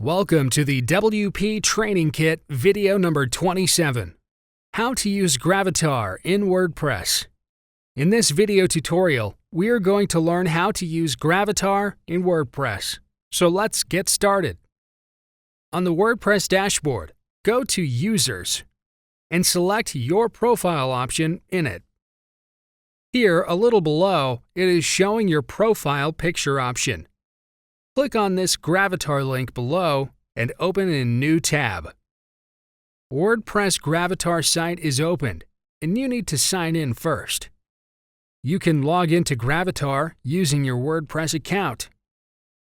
Welcome to the WP Training Kit video number 27, How to Use Gravatar in WordPress. In this video tutorial, we are going to learn how to use Gravatar in WordPress. So let's get started. On the WordPress dashboard, go to Users and select your profile option in it. Here, a little below, it is showing your profile picture option. Click on this Gravatar link below and open a new tab. WordPress Gravatar site is opened, and you need to sign in first. You can log into Gravatar using your WordPress account.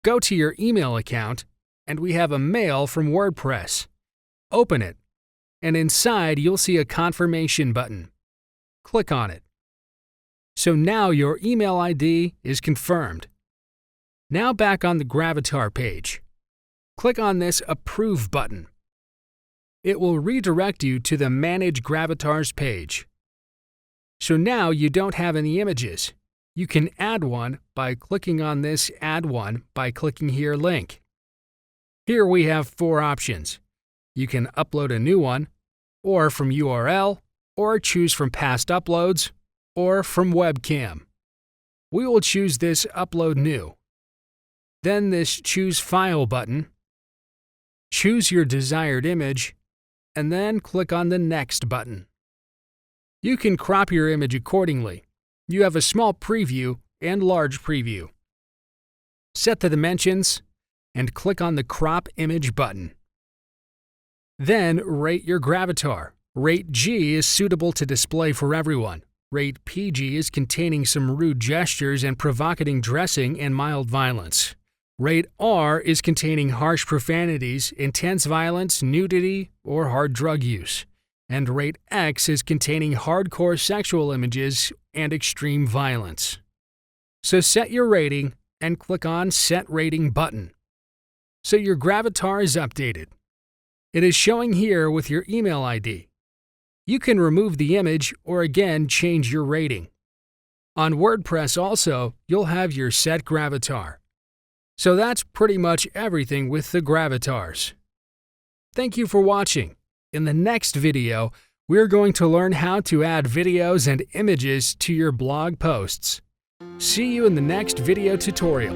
Go to your email account, and we have a mail from WordPress. Open it, and inside you'll see a confirmation button. Click on it. So now your email ID is confirmed. Now back on the Gravatar page. Click on this Approve button. It will redirect you to the Manage Gravatars page. So now you don't have any images. You can add one by clicking on this Add One by clicking here link. Here we have 4 options. You can upload a new one, or from URL, or choose from past uploads, or from webcam. We will choose this Upload New. Then this Choose File button. Choose your desired image, and then click on the Next button. You can crop your image accordingly. You have a small preview and large preview. Set the dimensions, and click on the Crop Image button. Then rate your Gravatar. Rate G is suitable to display for everyone. Rate PG is containing some rude gestures and provocating dressing and mild violence. Rate R is containing harsh profanities, intense violence, nudity, or hard drug use. And Rate X is containing hardcore sexual images and extreme violence. So set your rating and click on Set Rating button. So your Gravatar is updated. It is showing here with your email ID. You can remove the image or again change your rating. On WordPress also, you'll have your Set Gravatar. So that's pretty much everything with the Gravatars. Thank you for watching. In the next video, we're going to learn how to add videos and images to your blog posts. See you in the next video tutorial.